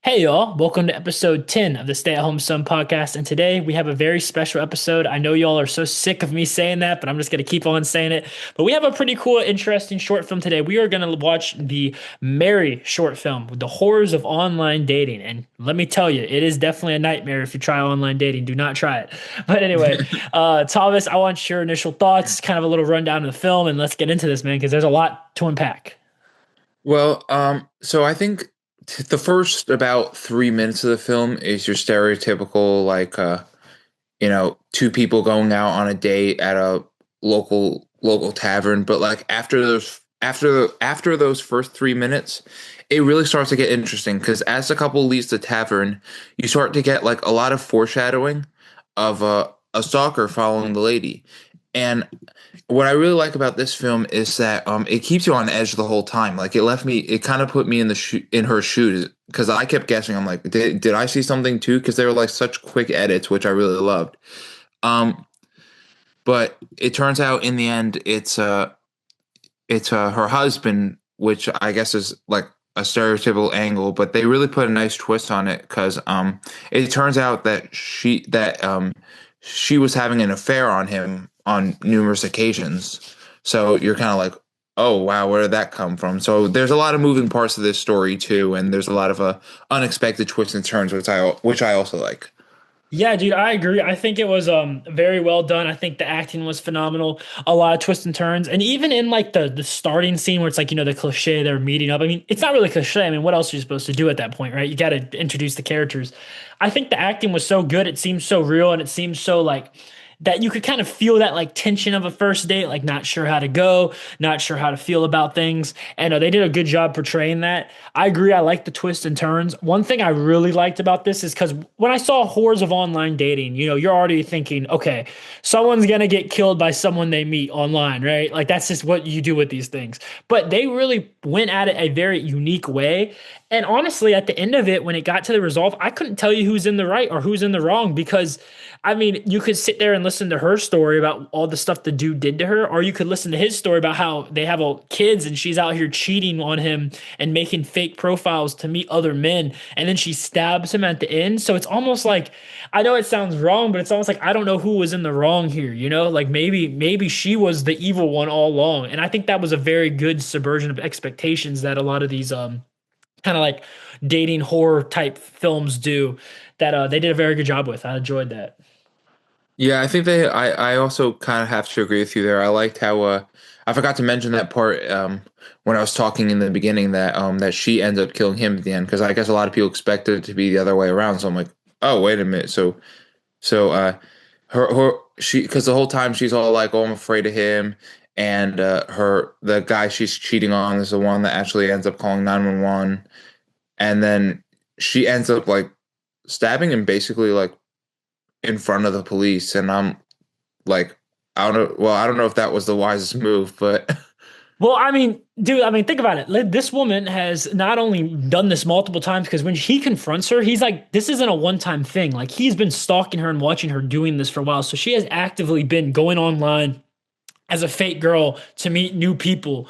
Hey y'all, welcome to episode 10 of the Stay at Home Son podcast. And today we have a very special episode. I know y'all are so sick of me saying that, but I'm just going to keep on saying it. But we have a pretty cool, interesting short film today. We are going to watch the Mary short film, The Horrors of Online Dating. And let me tell you, it is definitely a nightmare if you try online dating. Do not try it. But anyway, Thomas, I want your initial thoughts, kind of a little rundown of the film, and let's get into this, man, because there's a lot to unpack. So I think the first about 3 minutes of the film is your stereotypical two people going out on a date at a local tavern. But like after those first 3 minutes, it really starts to get interesting because as the couple leaves the tavern, you start to get like a lot of foreshadowing of a stalker following the lady. And what I really like about this film is that it keeps you on edge the whole time. Like it kind of put me in her shoes because I kept guessing. I'm like, did I see something too? Because they were like such quick edits, which I really loved. Um, but it turns out in the end, it's her husband, which I guess is like a stereotypical angle, but they really put a nice twist on it because it turns out that she was having an affair on him on numerous occasions. So you're kind of like, oh wow, where did that come from? So there's a lot of moving parts of this story too, and there's a lot of unexpected twists and turns, which I also like. Yeah, dude, I agree. I think it was very well done. I think the acting was phenomenal. A lot of twists and turns. And even in like the starting scene where it's like, the cliche they're meeting up. I mean, it's not really cliche. I mean, what else are you supposed to do at that point, right? You got to introduce the characters. I think the acting was so good. It seems so real and it seems so like that you could kind of feel that like tension of a first date, like not sure how to go, not sure how to feel about things. And they did a good job portraying that. I agree. I like the twists and turns. One thing I really liked about this is because when I saw horrors of online dating, you're already thinking, okay, someone's going to get killed by someone they meet online, right? Like that's just what you do with these things. But they really went at it a very unique way. And honestly, at the end of it, when it got to the resolve, I couldn't tell you who's in the right or who's in the wrong because I mean, you could sit there and listen to her story about all the stuff the dude did to her, or you could listen to his story about how they have all kids and she's out here cheating on him and making fake profiles to meet other men, and then she stabs him at the end. So it's almost like I know it sounds wrong, but it's almost like I don't know who was in the wrong here, Like maybe she was the evil one all along. And I think that was a very good subversion of expectations that a lot of these kind of like dating horror type films do that they did a very good job with. I enjoyed that. Yeah, I think I also kind of have to agree with you there. I liked how I forgot to mention that part when I was talking in the beginning that she ends up killing him at the end because I guess a lot of people expected it to be the other way around. So I'm like, oh wait a minute. So her she because the whole time she's all like, oh, I'm afraid of him, and the guy she's cheating on is the one that actually ends up calling 911, and then she ends up like stabbing him basically like in front of the police, and I'm like, I don't know. Well, I don't know if that was the wisest move, but Well, I mean, dude, I mean, think about it. This woman has not only done this multiple times because when he confronts her, he's like, this isn't a one-time thing. Like, he's been stalking her and watching her doing this for a while. So she has actively been going online as a fake girl to meet new people.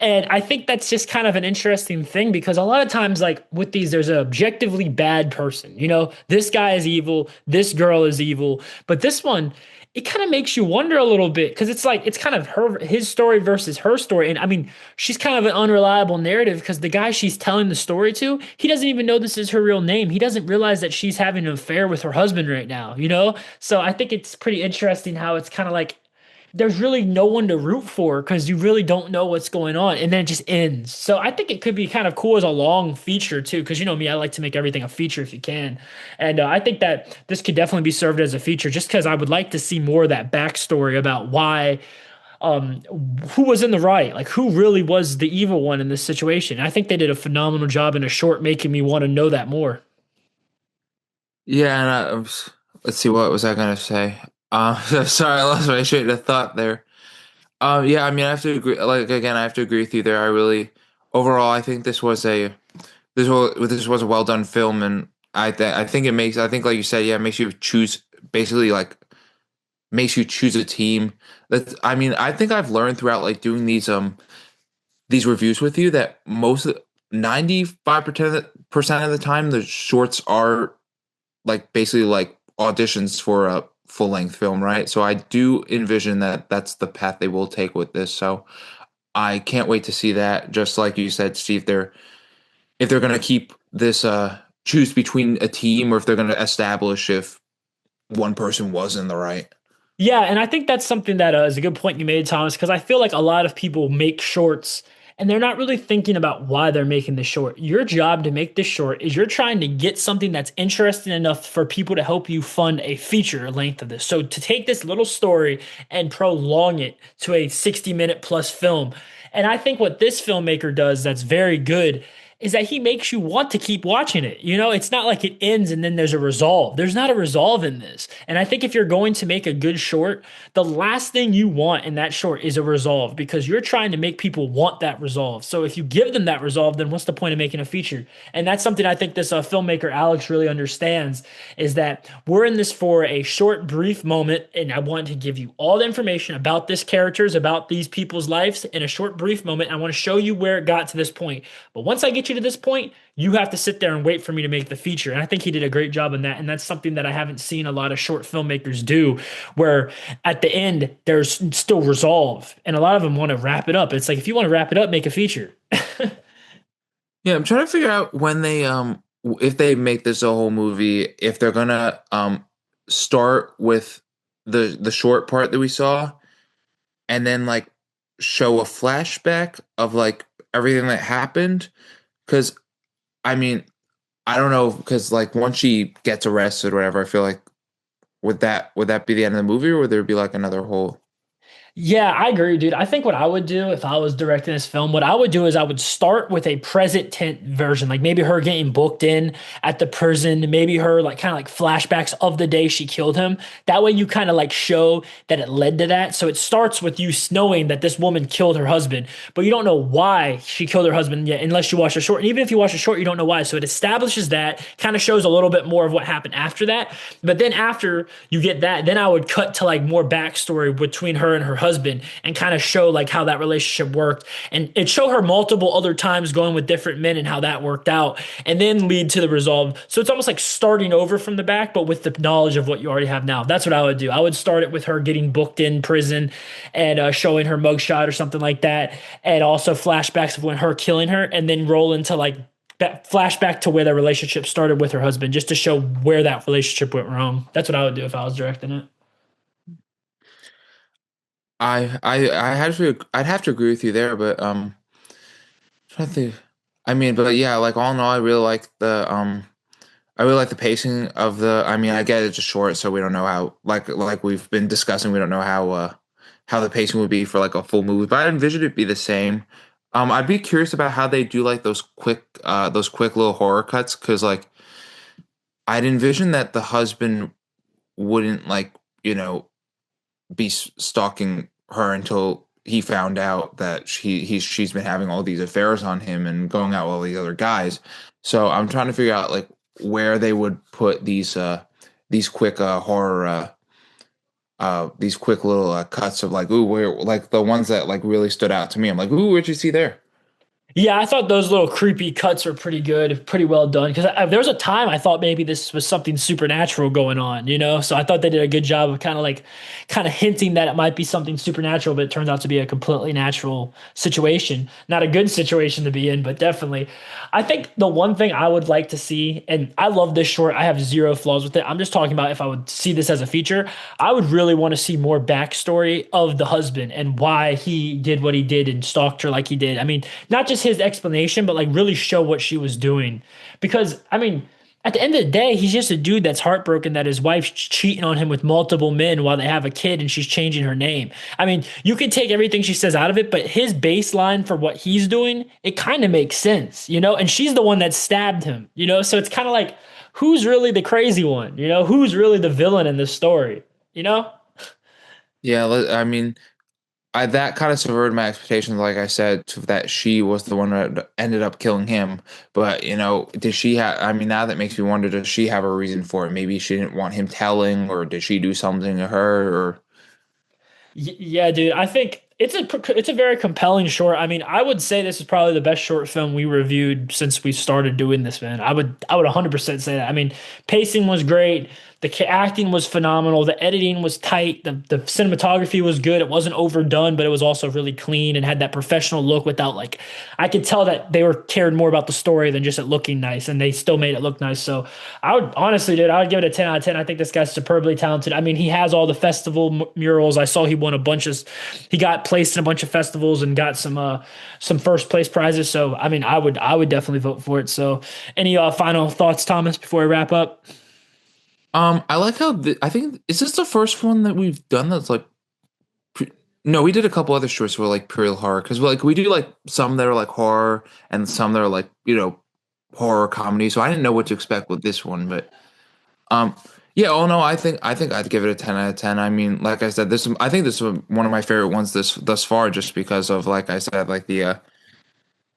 And I think that's just kind of an interesting thing because a lot of times, like with these, there's an objectively bad person. This guy is evil, this girl is evil. But this one, it kind of makes you wonder a little bit because it's like it's kind of his story versus her story. And I mean, she's kind of an unreliable narrative because the guy she's telling the story to, he doesn't even know this is her real name. He doesn't realize that she's having an affair with her husband right now? So I think it's pretty interesting how it's kind of like there's really no one to root for because you really don't know what's going on and then it just ends. So I think it could be kind of cool as a long feature too because you know me, I like to make everything a feature if you can. And I think that this could definitely be served as a feature just because I would like to see more of that backstory about why um who was in the right, like who really was the evil one in this situation. I think they did a phenomenal job in a short making me want to know that more. yeah. And let's see, what was I gonna say? Sorry, I lost my train of thought there. Yeah, I mean, I have to agree. Like again, I have to agree with you there. Overall, I think this was a well done film, and I think I think like you said, yeah, it makes you choose basically like makes you choose a team. I mean, I think I've learned throughout like doing these reviews with you that 95% of the time the shorts are like basically like auditions for a full length film, right? So I do envision that that's the path they will take with this. So I can't wait to see that. Just like you said, Steve, if they're going to keep this choose between a team or if they're going to establish if one person was in the right. Yeah, and I think that's something that is a good point you made, Thomas, because I feel like a lot of people make shorts and they're not really thinking about why they're making the short. Your job to make this short is you're trying to get something that's interesting enough for people to help you fund a feature length of this. So to take this little story and prolong it to a 60-minute plus film. And I think what this filmmaker does that's very good is that he makes you want to keep watching it. You know, it's not like it ends and then there's a resolve. There's not a resolve in this. And I think if you're going to make a good short, the last thing you want in that short is a resolve because you're trying to make people want that resolve. So if you give them that resolve, then what's the point of making a feature? And that's something I think this filmmaker Alex really understands is that we're in this for a short, brief moment, and I want to give you all the information about this characters, about these people's lives in a short, brief moment. I want to show you where it got to this point. But once I get you to this point, you have to sit there and wait for me to make the feature. And I think he did a great job in that. And that's something that I haven't seen a lot of short filmmakers do, where at the end, there's still resolve. And a lot of them want to wrap it up. It's like, if you want to wrap it up, make a feature. Yeah, I'm trying to figure out when they if they make this a whole movie, if they're gonna start with the short part that we saw and then like show a flashback of like everything that happened. Because I mean, I don't know, because like once she gets arrested or whatever, I feel like would that be the end of the movie, or would there be like another whole? Yeah, I agree, dude. I think what I would do if I was directing this film, what I would do is I would start with a present tense version, like maybe her getting booked in at the prison, maybe her like kind of like flashbacks of the day she killed him. That way you kind of like show that it led to that. So it starts with you knowing that this woman killed her husband, but you don't know why she killed her husband yet unless you watch the short. And even if you watch the short, you don't know why. So it establishes that, kind of shows a little bit more of what happened after that. But then after you get that, then I would cut to like more backstory between her and her husband and kind of show like how that relationship worked and it show her multiple other times going with different men and how that worked out and then lead to the resolve. So it's almost like starting over from the back, but with the knowledge of what you already have now. That's what I would do. I would start it with her getting booked in prison and showing her mugshot or something like that, and also flashbacks of when her killing her, and then roll into like that flashback to where the relationship started with her husband, just to show where that relationship went wrong. That's what I would do if I was directing it. I'd have to agree with you there, but trying to think. I mean, but yeah, like all in all, I really like the pacing of the. I mean, I get it's just short, so we don't know how like we've been discussing, we don't know how the pacing would be for like a full movie, but I envisioned it be the same. I'd be curious about how they do like those quick little horror cuts, because like I'd envision that the husband wouldn't like be stalking her until he found out that she's been having all these affairs on him and going out with all these other guys. So I'm trying to figure out like where they would put these quick horror these quick little cuts of like, ooh, where, like the ones that like really stood out to me. I'm like, ooh, where'd you see there? Yeah, I thought those little creepy cuts were pretty good, pretty well done. Because there was a time I thought maybe this was something supernatural going on, you know? So I thought they did a good job of kind of hinting that it might be something supernatural, but it turns out to be a completely natural situation. Not a good situation to be in, but definitely. I think the one thing I would like to see, and I love this short, I have zero flaws with it. I'm just talking about if I would see this as a feature, I would really want to see more backstory of the husband and why he did what he did and stalked her like he did. I mean, not just his explanation, but like really show what she was doing. Because, I mean, at the end of the day, he's just a dude that's heartbroken that his wife's cheating on him with multiple men while they have a kid and she's changing her name. I mean, you can take everything she says out of it, but his baseline for what he's doing, it kind of makes sense, you know? And she's the one that stabbed him, you know? So it's kind of like, who's really the crazy one? You know, who's really the villain in this story? You know? Yeah, I mean, I that kind of subverted my expectations, like I said, that she was the one that ended up killing him. But did she have? I mean, now that makes me wonder: does she have a reason for it? Maybe she didn't want him telling, or did she do something to her? Or Yeah, dude. I think It's a very compelling short. I mean, I would say this is probably the best short film we reviewed since we started doing this, man. I would 100% say that. I mean, pacing was great. Acting was phenomenal. The editing was tight. The cinematography was good. It wasn't overdone, but it was also really clean and had that professional look without like I could tell that they were cared more about the story than just it looking nice, and they still made it look nice. So I would honestly, dude, I would give it a 10 out of 10. I think this guy's superbly talented. I mean, he has all the festival murals. I saw he won a bunch of he got placed in a bunch of festivals and got some first place prizes. So I mean, I would definitely vote for it. So any final thoughts, Thomas, before I wrap up? I like how I think is this the first one that we've done that's like pre no, we did a couple other shorts that were like pure horror because like we do like some that are like horror and some that are like horror comedy. So I didn't know what to expect with this one, but um yeah. Oh no, I think I'd give it a 10 out of 10. I mean, like I said, I think this is one of my favorite ones this thus far, just because of like I said, like the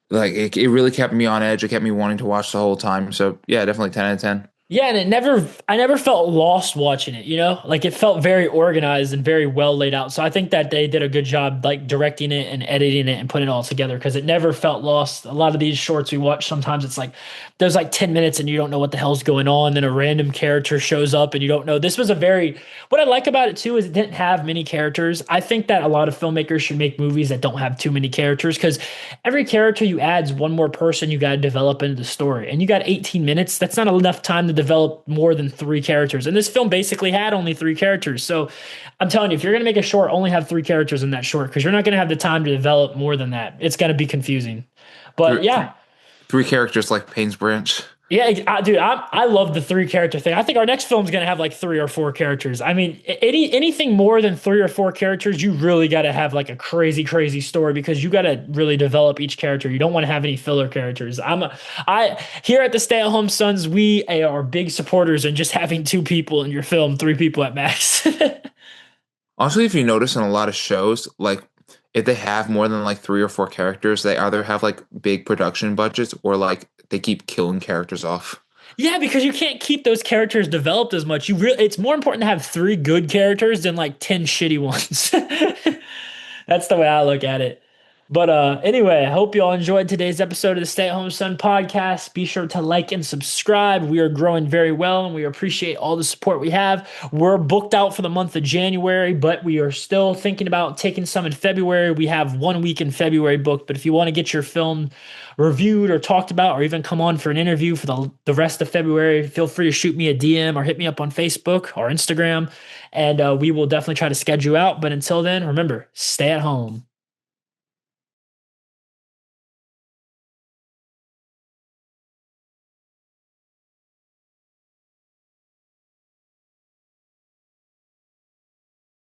like it really kept me on edge. It kept me wanting to watch the whole time. So yeah, definitely 10 out of 10. Yeah, and I never felt lost watching it, you know? Like it felt very organized and very well laid out. So I think that they did a good job like directing it and editing it and putting it all together because it never felt lost. A lot of these shorts we watch, sometimes it's like there's like 10 minutes and you don't know what the hell's going on. Then a random character shows up and you don't know. This was a very, what I like about it too is it didn't have many characters. I think that a lot of filmmakers should make movies that don't have too many characters because every character you add is one more person you got to develop into the story. And you got 18 minutes. That's not enough time to develop more than three characters. And this film basically had only three characters. So I'm telling you, if you're going to make a short, only have three characters in that short because you're not going to have the time to develop more than that. It's going to be confusing. But Three, yeah, three characters like Payne's Branch. yeah, dude, I love the three character thing. I think our next film's gonna have like three or four characters. I mean, anything more than three or four characters, you really got to have like a crazy story because you got to really develop each character. You don't want to have any filler characters. I here at the Stay at Home Sons, we are big supporters in just having two people in your film, three people at max. Honestly, if you notice in a lot of shows, like if they have more than like three or four characters, they either have like big production budgets or like they keep killing characters off. Yeah, because you can't keep those characters developed as much. It's more important to have three good characters than like 10 shitty ones. That's the way I look at it. But anyway, I hope you all enjoyed today's episode of the Stay at Home Son podcast. Be sure to like and subscribe. We are growing very well and we appreciate all the support we have. We're booked out for the month of January, but we are still thinking about taking some in February. We have 1 week in February booked, but if you want to get your film reviewed or talked about or even come on for an interview for the rest of February, feel free to shoot me a DM or hit me up on Facebook or Instagram, and we will definitely try to schedule you out. But until then, remember, stay at home.